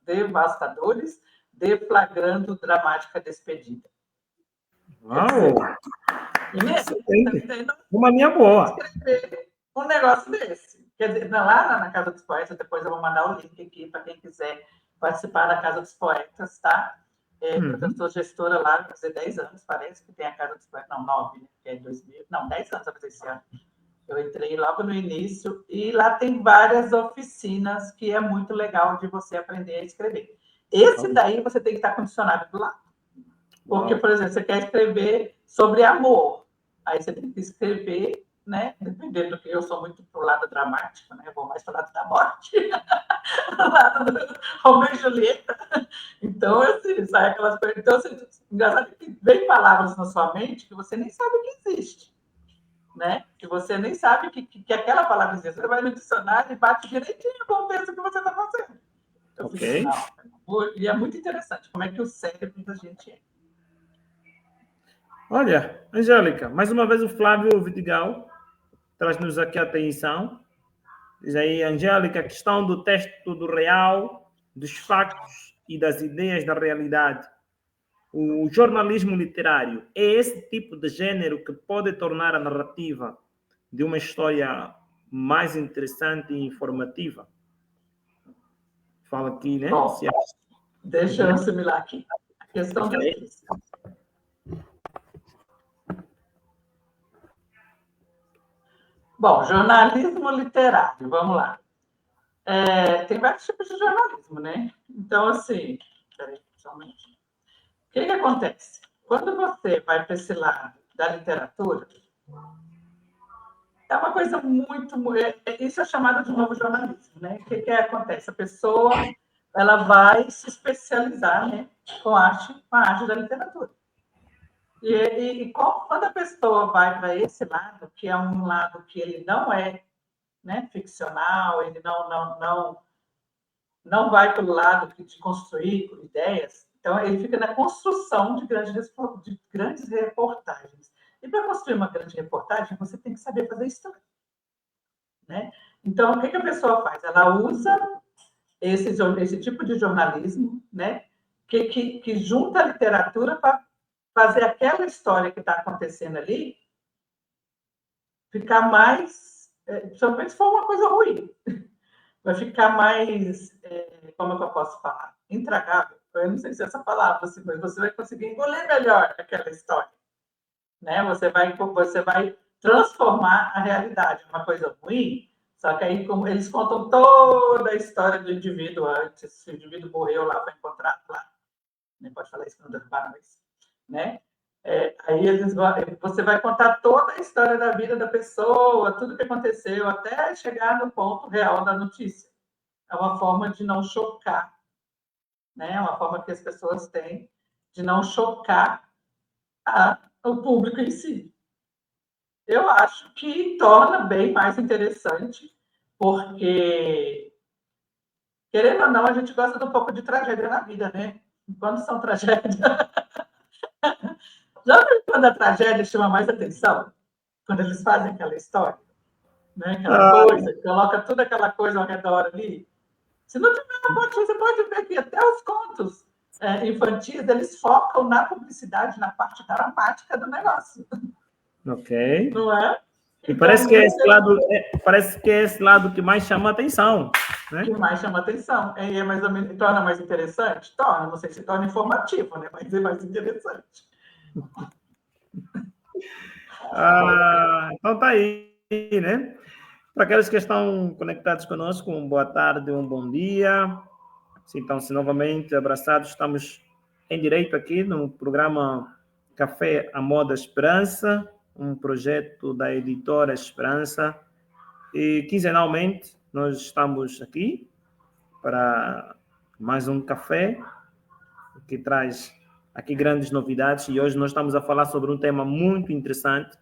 devastadores, deflagrando dramática despedida. Uau! Tá uma minha boa. Escrever um negócio desse. Quer dizer, lá na Casa dos Poetas, depois eu vou mandar o link aqui para quem quiser participar da Casa dos Poetas, tá? Eu sou gestora lá, vai fazer 10 anos, parece que tem a Casa dos Poetas. Não, 9, né? Que é 2000. Não, 10 anos vai fazer esse ano. Eu entrei logo no início e lá tem várias oficinas que é muito legal de você aprender a escrever. Esse daí você tem que estar condicionado do lado. Porque, por exemplo, você quer escrever sobre amor. Aí você tem que escrever, né? Dependendo do que eu sou muito pro lado dramático, né? Eu vou mais pro lado da morte. Pro lado do Romeu e Julieta. Então, assim, sai aquelas coisas. Então, engraçado que vem palavras na sua mente que você nem sabe que existe. Né? Que você nem sabe que aquela palavra existe. Você vai no dicionário e bate direitinho com o texto que você está fazendo. Ok. E é muito interessante como é que o cérebro da gente é. Olha, Angélica, mais uma vez o Flávio Vidigal traz-nos aqui a atenção. Diz aí, Angélica, a questão do texto do real, dos factos e das ideias da realidade. O jornalismo literário é esse tipo de gênero que pode tornar a narrativa de uma história mais interessante e informativa. Fala aqui, né? Bom, deixa eu assimilar aqui. A questão da Bom, jornalismo literário, vamos lá. Tem vários tipos de jornalismo, né? Então, assim, peraí, só um minutinho. O que acontece? Quando você vai para esse lado da literatura, é uma coisa muito... Isso é chamado de novo jornalismo, né? O que acontece? A pessoa ela vai se especializar, né, com a arte da literatura. E quando a pessoa vai para esse lado, que é um lado que ele não é, né, ficcional, ele não vai pelo lado de construir ideias, então ele fica na construção de grandes reportagens. E para construir uma grande reportagem, você tem que saber fazer história. Né? Então, o que a pessoa faz? Ela usa esse tipo de jornalismo, né, que junta a literatura para fazer aquela história que está acontecendo ali ficar mais, principalmente se for uma coisa ruim, vai ficar mais, como é que eu posso falar? Intragável. Eu não sei se é essa palavra, assim, mas você vai conseguir engolir melhor aquela história. Né? Você vai transformar a realidade em uma coisa ruim, só que aí como eles contam toda a história do indivíduo antes, se o indivíduo morreu lá, foi encontrado lá. Nem pode falar isso no Urbano, mas... Né? Aí você vai contar toda a história da vida da pessoa, tudo que aconteceu, até chegar no ponto real da notícia. É uma forma de não chocar, né? É uma forma que as pessoas têm de não chocar o público em si. Eu acho que torna bem mais interessante, porque, querendo ou não, a gente gosta de um pouco de tragédia na vida, né? Quando são tragédias... Já viu quando a tragédia chama mais atenção? Quando eles fazem aquela história? Né? Aquela coisa, coloca toda aquela coisa ao redor ali. Se não tiver uma notícia, você pode ver que até os contos infantis, eles focam na publicidade, na parte dramática do negócio. Ok. Não é? E parece que é esse lado que mais chama a atenção, né? Que mais chama atenção. É mais ou menos, torna mais interessante? Torna, não sei se torna informativo, né? Mas é mais interessante. Então tá aí, né? Para aqueles que estão conectados conosco, uma boa tarde, um bom dia. Sintam-se novamente abraçados. Estamos em direito aqui no programa Café à Moda Esperança, um projeto da editora Esperança. E quinzenalmente nós estamos aqui para mais um café que traz aqui grandes novidades. E hoje nós estamos a falar sobre um tema muito interessante,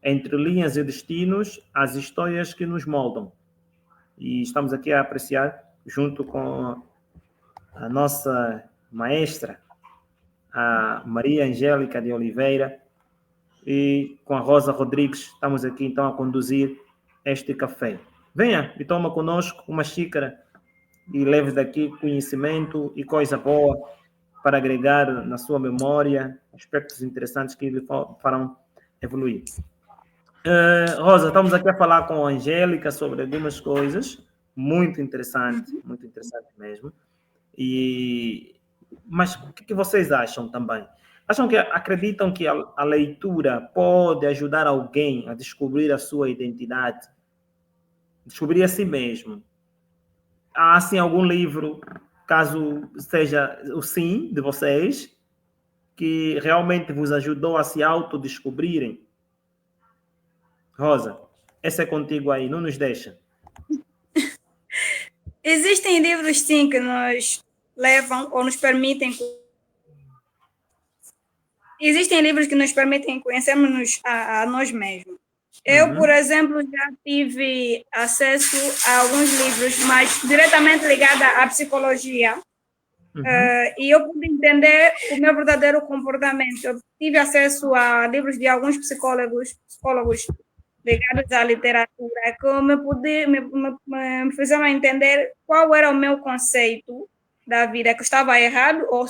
entre linhas e destinos, as histórias que nos moldam. E estamos aqui a apreciar, junto com a nossa maestra, a Maria Angélica de Oliveira, e com a Rosa Rodrigues, estamos aqui então a conduzir este café. Venha e toma conosco uma xícara e leve daqui conhecimento e coisa boa para agregar na sua memória aspectos interessantes que lhe farão evoluir. Rosa, estamos aqui a falar com a Angélica sobre algumas coisas muito interessante mesmo. Mas o que vocês acham também? Acreditam que a leitura pode ajudar alguém a descobrir a sua identidade, descobrir a si mesmo? Há, assim, algum livro, caso seja o sim de vocês, que realmente vos ajudou a se autodescobrirem? Rosa, essa é contigo aí, não nos deixa. Existem livros, sim, que nos levam ou nos permitem. Existem livros que nos permitem conhecermos a nós mesmos. Eu, por exemplo, já tive acesso a alguns livros mais diretamente ligados à psicologia. E eu pude entender o meu verdadeiro comportamento. Eu tive acesso a livros de alguns psicólogos ligados à literatura, que me fizeram entender qual era o meu conceito da vida, que estava errado, ou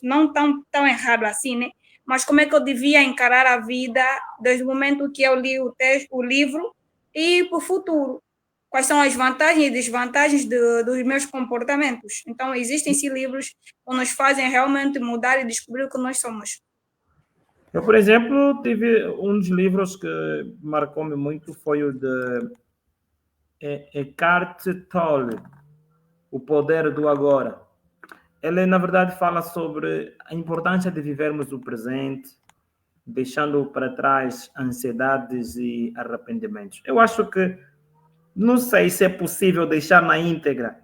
não tão errado assim, né? Mas como é que eu devia encarar a vida desde o momento que eu li o livro e para o futuro. Quais são as vantagens e desvantagens dos meus comportamentos. Então, existem sim livros que nos fazem realmente mudar e descobrir o que nós somos. Eu, por exemplo, tive um dos livros que marcou-me muito, foi o de Eckhart Tolle, O Poder do Agora. Ele, na verdade, fala sobre a importância de vivermos o presente, deixando para trás ansiedades e arrependimentos. Eu acho que, não sei se é possível deixar na íntegra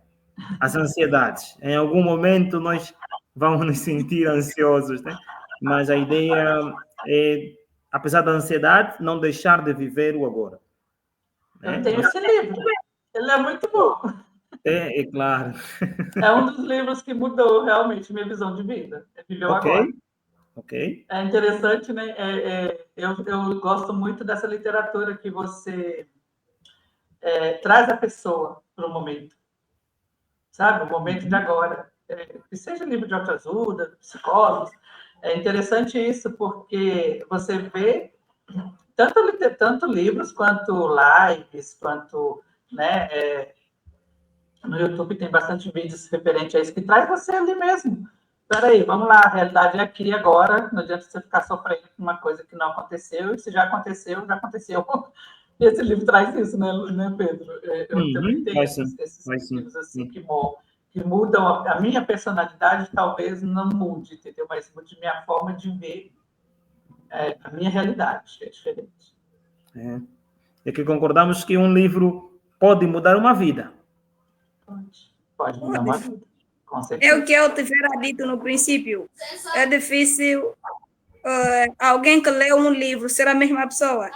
as ansiedades. Em algum momento nós vamos nos sentir ansiosos, né? Mas a ideia é, apesar da ansiedade, não deixar de viver o agora. Eu tenho esse livro. Ele é muito bom. É claro. É um dos livros que mudou realmente minha visão de vida. É viver o agora. Ok. É interessante, né? Eu gosto muito dessa literatura que você traz a pessoa para o momento. Sabe? O momento de agora. Que seja livro de autoajuda, psicólogos. É interessante isso, porque você vê tanto livros, quanto lives, quanto... né, no YouTube tem bastante vídeos referentes a isso, que traz você ali mesmo. Espera aí, vamos lá, a realidade é aqui agora, não adianta você ficar sofrendo com uma coisa que não aconteceu, e se já aconteceu, já aconteceu. E esse livro traz isso, né Pedro? Eu também tenho esses livros assim, que mudam a minha personalidade, talvez não mude, entendeu? Mas mude minha forma de ver a minha realidade, é diferente. É que concordamos que um livro pode mudar uma vida. Pode mudar uma vida, com certeza. É o que eu tivera dito no princípio. É difícil alguém que lê um livro ser a mesma pessoa.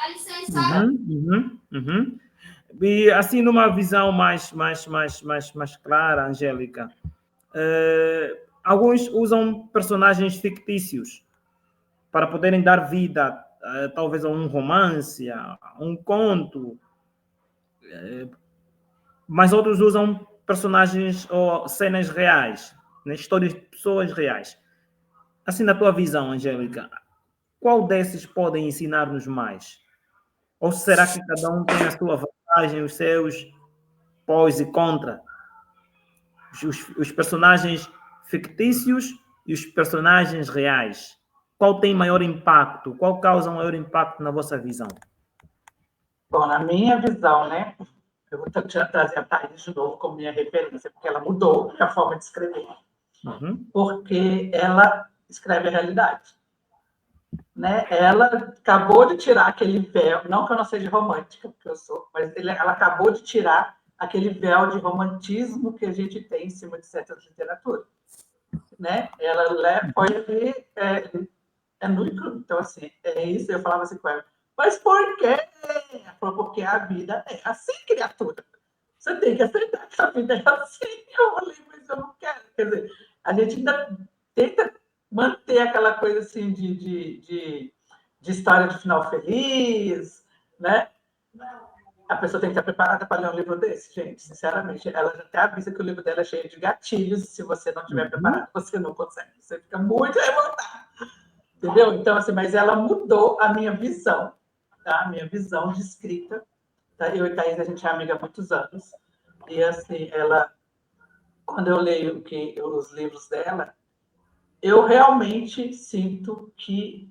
E assim, numa visão mais clara, Angélica, alguns usam personagens fictícios para poderem dar vida, talvez a um romance, a um conto, mas outros usam personagens ou cenas reais né? Histórias de pessoas reais. Assim, na tua visão, Angélica, qual desses podem ensinar-nos mais? Ou será que cada um tem a sua vantagem, os seus pós e contra? Os personagens fictícios e os personagens reais. Qual tem maior impacto? Qual causa maior impacto na vossa visão? Bom, na minha visão, né? Eu vou trazer a Thaís de novo como minha referência, porque ela mudou a forma de escrever. Porque ela escreve a realidade. Né? Ela acabou de tirar aquele véu, não que eu não seja romântica, porque eu sou, mas ela acabou de tirar aquele véu de romantismo que a gente tem em cima de certas literaturas. Né? Ela foi ali, nu e cru. Então, assim, é isso. Eu falava assim com ela, mas por quê? Ela falou, porque a vida é assim, criatura. Você tem que aceitar que a vida é assim. Eu falei, mas eu não quero. Quer dizer, a gente ainda tenta manter aquela coisa assim de história de final feliz, né? A pessoa tem que estar preparada para ler um livro desse, gente, sinceramente. Ela já até avisa que o livro dela é cheio de gatilhos, se você não estiver preparado, você não consegue. Você fica muito revoltado. Entendeu? Então, assim, mas ela mudou a minha visão, tá? A minha visão de escrita. Tá? Eu e Thaís, a gente é amiga há muitos anos. E, assim, quando eu leio os livros dela, eu realmente sinto que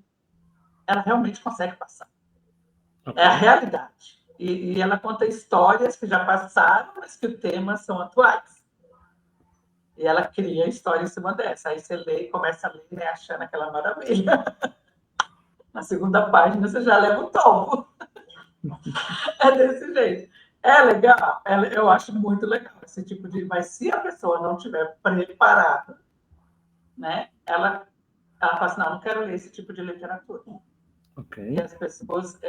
ela realmente consegue passar. Okay. É a realidade. E ela conta histórias que já passaram, mas que o tema são atuais. E ela cria história em cima dessa. Aí você lê, começa a ler, né, achando aquela maravilha. Na segunda página você já leva o tombo. É desse jeito. É legal? Eu acho muito legal esse tipo de... Mas se a pessoa não estiver preparada, né, ela fala assim, não quero ler esse tipo de literatura. Okay. E as pessoas...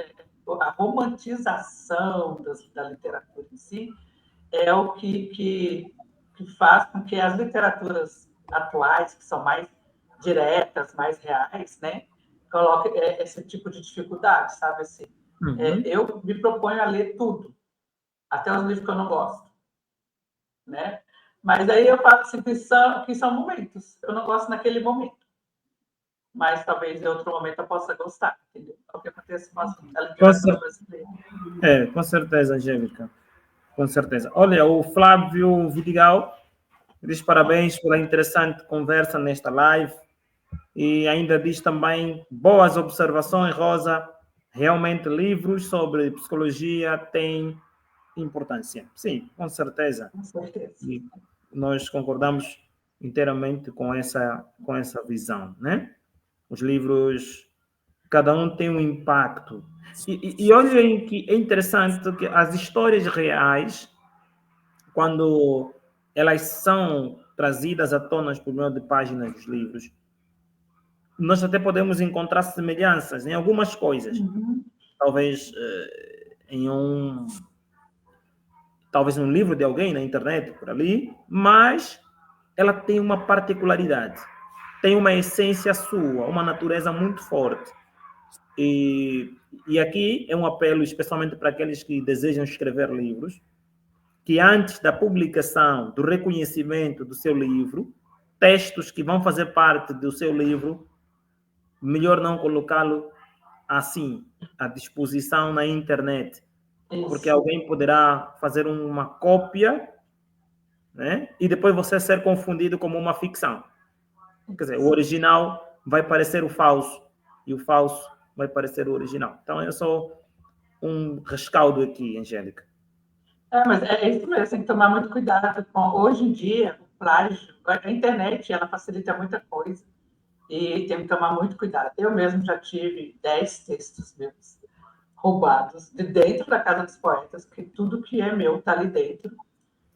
a romantização da literatura em si é o que faz com que as literaturas atuais, que são mais diretas, mais reais, né, coloquem esse tipo de dificuldade, sabe? Assim, eu me proponho a ler tudo, até os livros que eu não gosto, né? Mas aí eu falo assim, que são momentos. Eu não gosto naquele momento. Mas talvez em outro momento eu possa gostar, entendeu? É o que acontece com a literatura brasileira. Com certeza, Angélica. Com certeza. Olha, o Flávio Vidigal diz parabéns pela interessante conversa nesta live e ainda diz também boas observações, Rosa. Realmente livros sobre psicologia têm importância. Sim, com certeza. Com certeza. E nós concordamos inteiramente com essa visão, né? Os livros, cada um tem um impacto. E olhem que é interessante que as histórias reais, quando elas são trazidas à tona por meio de páginas dos livros, nós até podemos encontrar semelhanças em algumas coisas. Talvez talvez um livro de alguém na internet, por ali, mas ela tem uma particularidade, tem uma essência sua, uma natureza muito forte. E aqui é um apelo especialmente para aqueles que desejam escrever livros, que antes da publicação, do reconhecimento do seu livro, textos que vão fazer parte do seu livro, melhor não colocá-lo assim, à disposição na internet, porque alguém poderá fazer uma cópia, né? E depois você ser confundido como uma ficção. Quer dizer, o original vai parecer o falso, e o falso vai parecer o original. Então, é só um rescaldo aqui, Angélica. Mas é isso mesmo, tem que tomar muito cuidado com... Hoje em dia, o plágio, a internet, ela facilita muita coisa, e tem que tomar muito cuidado. Eu mesmo já tive 10 textos meus roubados de dentro da Casa dos Poetas, que tudo que é meu está ali dentro.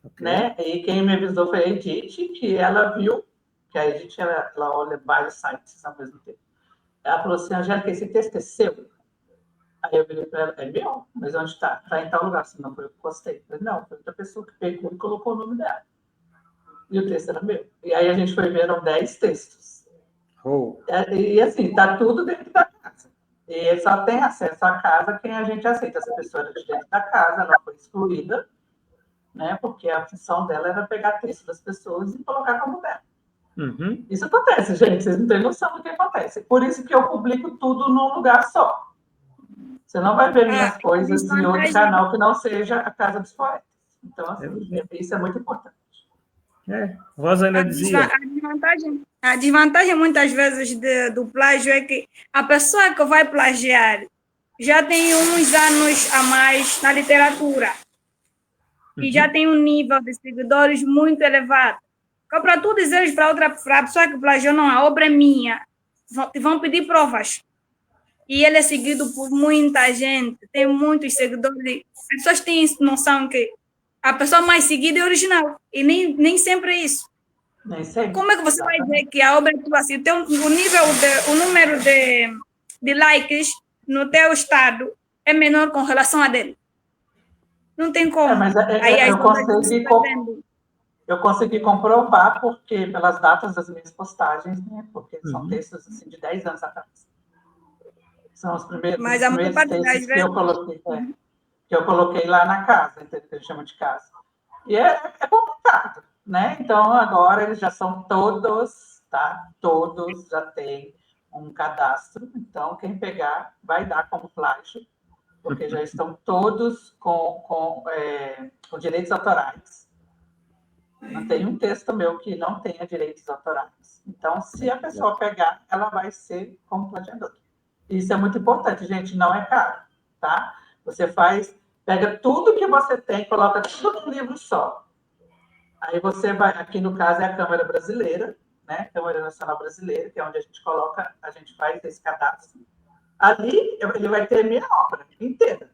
Okay. Né? E quem me avisou foi a Edith, que ela viu, que a Edith ela olha vários sites ao mesmo tempo. Ela falou assim, Angélica, esse texto é seu? Aí eu virei para ela, é meu? Mas onde está? Está em tal lugar. Se não foi eu que postei. Eu falei, não, foi outra pessoa que pegou e colocou o nome dela. E o texto era meu. E aí a gente foi ver, eram 10 textos. E assim, está tudo dentro da casa. E só tem acesso à casa quem a gente aceita. Essa pessoa era de dentro da casa, ela foi excluída, né? Porque a função dela era pegar texto das pessoas e colocar como dela. Uhum. Isso acontece, gente, vocês não têm noção do que acontece. Por isso que eu publico tudo num lugar só. Você não vai ver minhas coisas em outro canal que não seja a Casa dos Poetas. Então, assim, isso é muito importante. Rosa ainda dizia. A desvantagem muitas vezes do plágio é que a pessoa que vai plagiar já tem uns anos a mais na literatura e já tem um nível de seguidores muito elevado. Então, para tu dizeres para a pessoa que plagiou, não, a obra é minha, vão pedir provas. E ele é seguido por muita gente, tem muitos seguidores. As pessoas têm noção que a pessoa mais seguida é original, e nem sempre é isso. Nem sempre. Como é que você vai dizer que a obra é tua, assim, o número de likes no teu estado é menor com relação a dele? Não tem como. Mas eu consegui comprovar porque pelas datas das minhas postagens, né? Porque são textos assim, de 10 anos atrás. São os primeiros textos que eu coloquei lá na casa, que a gente chama de casa. E é complicado, né? Então, agora eles já são todos, tá? Todos já têm um cadastro. Então, quem pegar vai dar como plágio, porque já estão todos com direitos autorais. Não tem um texto meu que não tenha direitos autorais. Então, se a pessoa pegar, ela vai ser como plagiadora. Isso é muito importante, gente, não é caro, tá? Você pega tudo que você tem, coloca tudo num livro só. Aí você vai, aqui no caso é a Câmara Brasileira, né? Câmara Nacional Brasileira, que é onde a gente faz esse cadastro. Ali, ele vai ter minha obra inteira.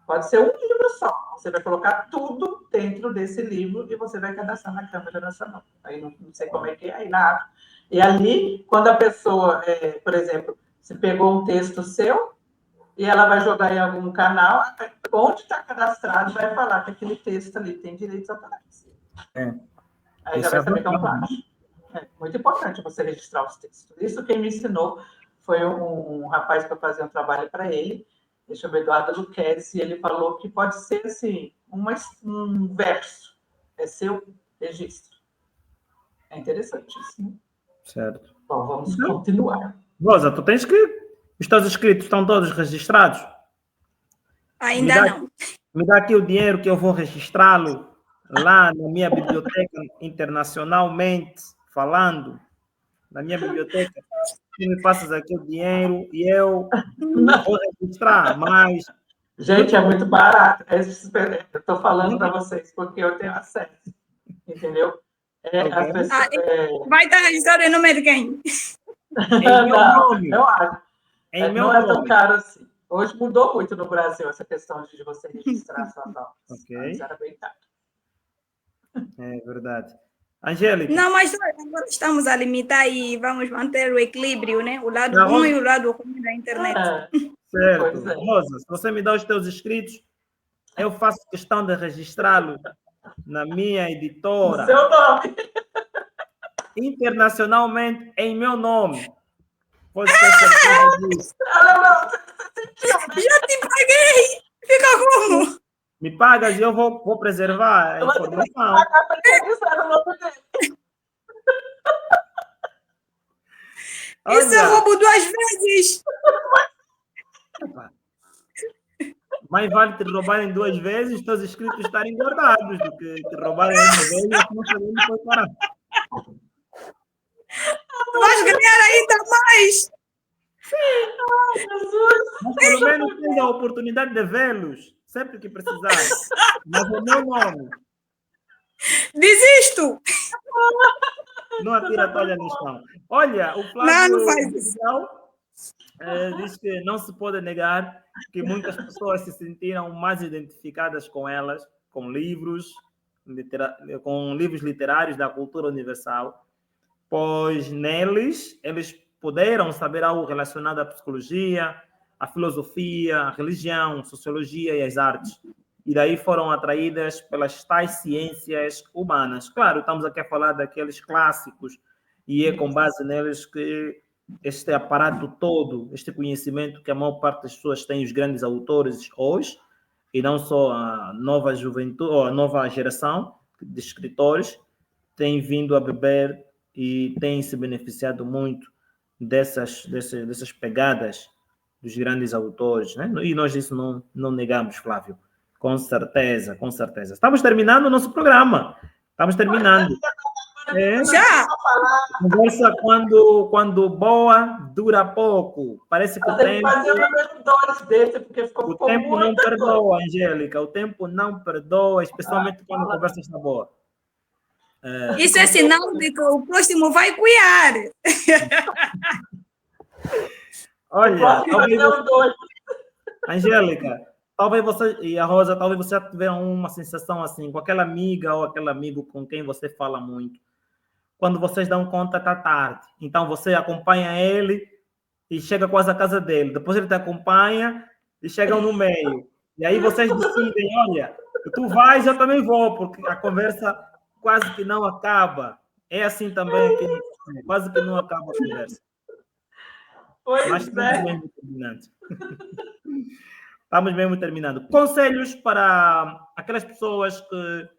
Pode ser um livro só. Você vai colocar tudo dentro desse livro e você vai cadastrar na Câmara Nacional. Aí não sei como é que é, aí na ata. E ali, quando a pessoa, por exemplo, você pegou um texto seu e ela vai jogar em algum canal, onde está cadastrado, vai falar que aquele texto ali tem direitos autorais. Aí já vai saber que é um plágio. É muito importante você registrar os textos. Isso quem me ensinou foi um rapaz que eu fazia um trabalho para ele, chama Eduardo Luquedes, e ele falou que pode ser assim, um verso, é seu registro. É interessante isso, né? Certo. Bom, vamos continuar. Rosa, tu tens que... Os teus inscritos estão todos registrados? Ainda não. Me dá aqui o dinheiro que eu vou registrá-lo lá na minha biblioteca, internacionalmente falando, na minha biblioteca. Tu me passas aqui o dinheiro e eu vou registrar, mas... Gente, é muito barato. Eu estou falando para vocês porque eu tenho acesso, entendeu? Vai estar registrado em nome de quem? Eu acho. Não é tão caro assim. Hoje mudou muito no Brasil essa questão de você registrar sua nota. Antes era bem caro. É verdade. Angélica. Não, mas agora estamos a limitar e vamos manter o equilíbrio, né? O lado bom e o lado ruim da internet. Certo. Rosa, se você me dá os teus inscritos, eu faço questão de registrá-lo na minha editora. O seu nome. Internacionalmente, em meu nome. Pode ter certeza disso. Não, já te paguei! Fica como? Me pagas e eu vou preservar a informação. Isso eu roubo 2 vezes. Mais vale te roubarem 2 vezes, teus inscritos estarem guardados do que te roubarem uma vez e não sabendo depois parar. Tu vais ganhar ainda mais. Sim. Jesus. Mas pelo menos tens a oportunidade de vê-los sempre que precisar. Mas o meu nome. Desisto. Não atira a toalha no chão. Olha, o Flávio não faz isso. Diz que não se pode negar que muitas pessoas se sentiram mais identificadas com elas, com livros literários da cultura universal, pois neles eles puderam saber algo relacionado à psicologia, à filosofia, à religião, sociologia e às artes. E daí foram atraídas pelas tais ciências humanas. Claro, estamos aqui a falar daqueles clássicos e é com base neles que este aparato todo, este conhecimento que a maior parte das pessoas tem, os grandes autores hoje, e não só a nova juventude, ou a nova geração de escritores, têm vindo a beber e têm se beneficiado muito dessas pegadas dos grandes autores, né? E nós isso não negamos, Flávio. Com certeza, com certeza. Estamos terminando o nosso programa. Estamos terminando. Já! Conversa quando boa, dura pouco. Parece que o tempo... fazer o número 2 desse, porque ficou tempo não perdoa, Angélica. O tempo não perdoa, especialmente quando a conversa está boa. Isso é sinal de que o próximo vai cuidar. Olha, Angélica, talvez você e a Rosa, talvez você já tiveram uma sensação assim, com aquela amiga ou aquele amigo com quem você fala muito. Quando vocês dão conta, está tarde. Então, você acompanha ele e chega quase à casa dele. Depois ele te acompanha e chegam no meio. E aí vocês decidem, olha, tu vais, eu também vou, porque a conversa quase que não acaba. É assim também aqui, quase que não acaba a conversa. Mas estamos mesmo terminando. Estamos mesmo terminando. Conselhos para aquelas pessoas que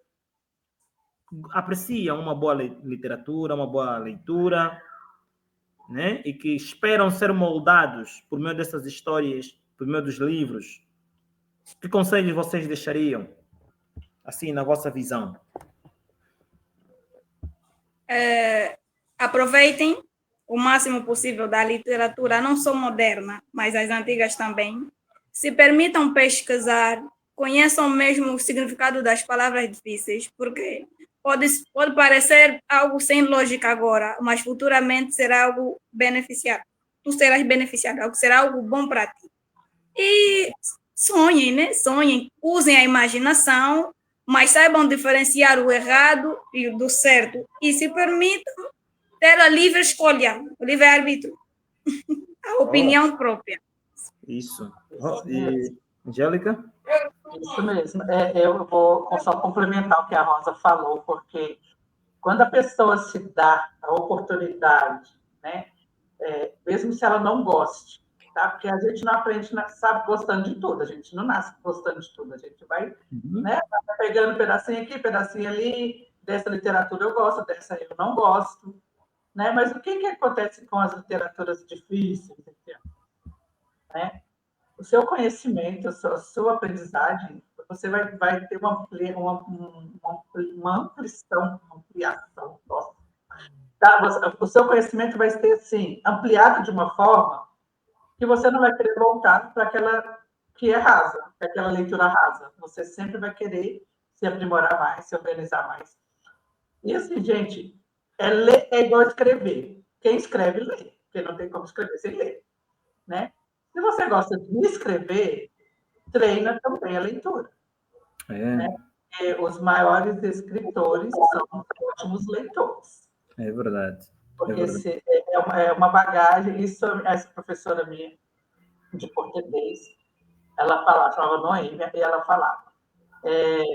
apreciam uma boa literatura, uma boa leitura, né? E que esperam ser moldados por meio dessas histórias, por meio dos livros. Que conselhos vocês deixariam, assim, na vossa visão? Aproveitem o máximo possível da literatura, não só moderna, mas as antigas também. Se permitam pesquisar, conheçam mesmo o significado das palavras difíceis, porque pode parecer algo sem lógica agora, mas futuramente será algo beneficiado. Tu serás beneficiado, será algo bom para ti. E sonhem, né? Sonhem, usem a imaginação, mas saibam diferenciar o errado e o do certo. E se permitam ter a livre escolha, o livre-arbítrio, a opinião própria. Isso. E, Angélica? Isso mesmo. Eu vou só complementar o que a Rosa falou, porque quando a pessoa se dá a oportunidade, né, mesmo se ela não goste, tá? Porque a gente não aprende, sabe, gostando de tudo, a gente não nasce gostando de tudo, a gente vai, né, vai pegando pedacinho aqui, pedacinho ali, dessa literatura eu gosto, dessa eu não gosto, né? Mas o que acontece com as literaturas difíceis, né? O seu conhecimento, a sua aprendizagem, você vai ter uma ampliação, nossa. Tá? O seu conhecimento vai ser, assim, ampliado de uma forma que você não vai querer voltar para aquela que é rasa, para aquela leitura rasa. Você sempre vai querer se aprimorar mais, se organizar mais. E, assim, gente, ler é igual escrever. Quem escreve, lê. Porque não tem como escrever sem ler, né? Se você gosta de escrever, treina também a leitura. Né? Os maiores escritores são ótimos leitores. É verdade. Porque é uma bagagem. Isso, essa professora minha de português, ela falava, chamava Noêmia, e ela falava,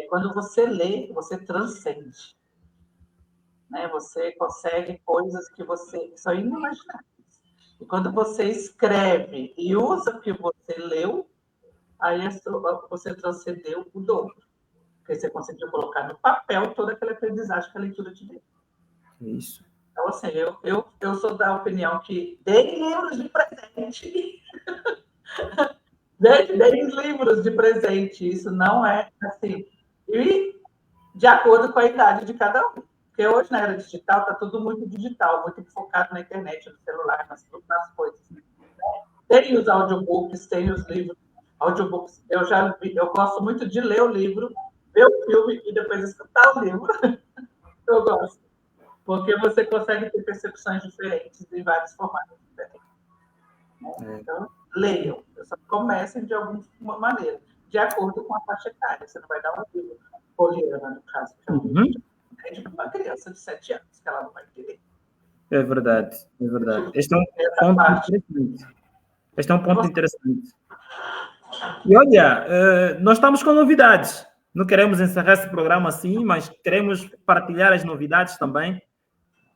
quando você lê, você transcende. Né? Você consegue coisas que são inimagináveis. E quando você escreve e usa o que você leu, aí você transcendeu o dobro. Porque você conseguiu colocar no papel toda aquela aprendizagem que a leitura te deu. Isso. Então, assim, eu sou da opinião que deem livros de presente. Deem livros de presente. Isso não é assim. E de acordo com a idade de cada um. Porque hoje, na era digital, está tudo muito digital, muito focado na internet, no celular, nas coisas. Tem os audiobooks, tem os livros. Audiobooks, eu gosto muito de ler o livro, ver o filme e depois escutar o livro. Eu gosto. Porque você consegue ter percepções diferentes em vários formatos diferentes. Então, leiam. Só comecem de alguma maneira, de acordo com a faixa etária. Você não vai dar um livro poliana, no caso, que é um livro de uma criança de 7 anos, que ela não vai entender. É verdade, é verdade. Este é um ponto interessante. Este é um ponto interessante. E olha, nós estamos com novidades. Não queremos encerrar esse programa assim, mas queremos partilhar as novidades também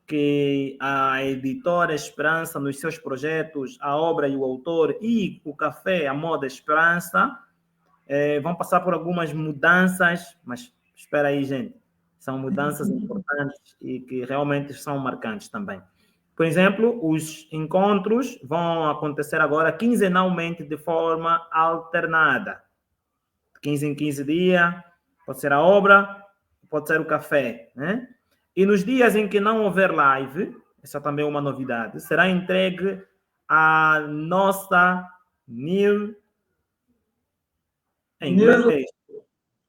que a editora Esperança, nos seus projetos, a obra e o autor e o café, a moda Esperança, vão passar por algumas mudanças, mas espera aí, gente. São mudanças importantes e que realmente são marcantes também. Por exemplo, os encontros vão acontecer agora quinzenalmente de forma alternada. 15 em 15 dias, pode ser a obra, pode ser o café, né? E nos dias em que não houver live, essa também é uma novidade, será entregue a nossa em inglês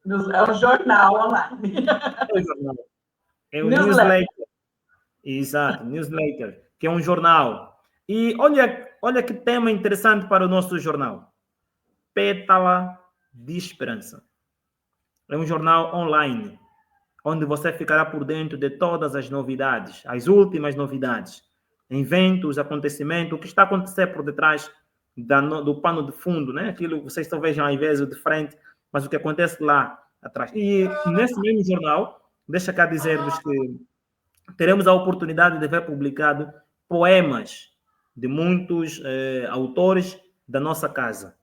é um jornal online. É o jornal. É o newsletter. Exato, newsletter, que é um jornal. E olha que tema interessante para o nosso jornal. Pétala de Esperança. É um jornal online, onde você ficará por dentro de todas as novidades, as últimas novidades, eventos, acontecimentos, o que está acontecendo por detrás do pano de fundo, né? Aquilo que vocês só vejam às vezes de frente, mas o que acontece lá atrás. E nesse mesmo jornal, deixa cá dizer-vos que teremos a oportunidade de ver publicado poemas de muitos autores da nossa casa.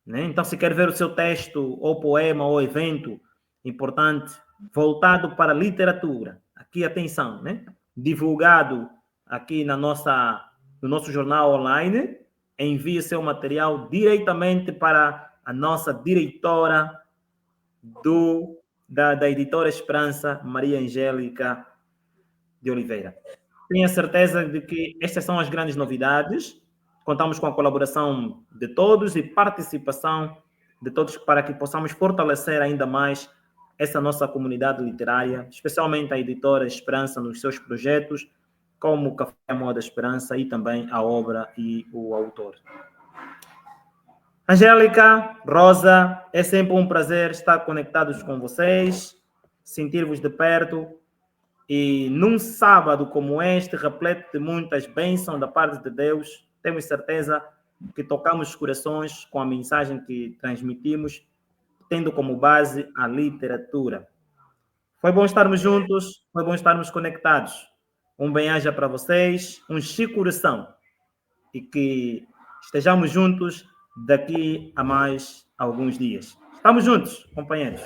Né? Então, se quer ver o seu texto, ou poema, ou evento importante, voltado para a literatura, aqui atenção, né? Divulgado aqui no nosso jornal online, envie seu material diretamente para a nossa diretora da Editora Esperança, Maria Angélica de Oliveira. Tenho a certeza de que estas são as grandes novidades. Contamos com a colaboração de todos e participação de todos para que possamos fortalecer ainda mais essa nossa comunidade literária, especialmente a Editora Esperança nos seus projetos, como o Café Moda Esperança e também a obra e o autor. Angélica, Rosa, é sempre um prazer estar conectados com vocês, sentir-vos de perto. E num sábado como este, repleto de muitas bênçãos da parte de Deus, temos certeza que tocamos os corações com a mensagem que transmitimos, tendo como base a literatura. Foi bom estarmos juntos, foi bom estarmos conectados. Um bem-aja para vocês, um chicoração. E que estejamos juntos daqui a mais alguns dias. Estamos juntos, companheiros.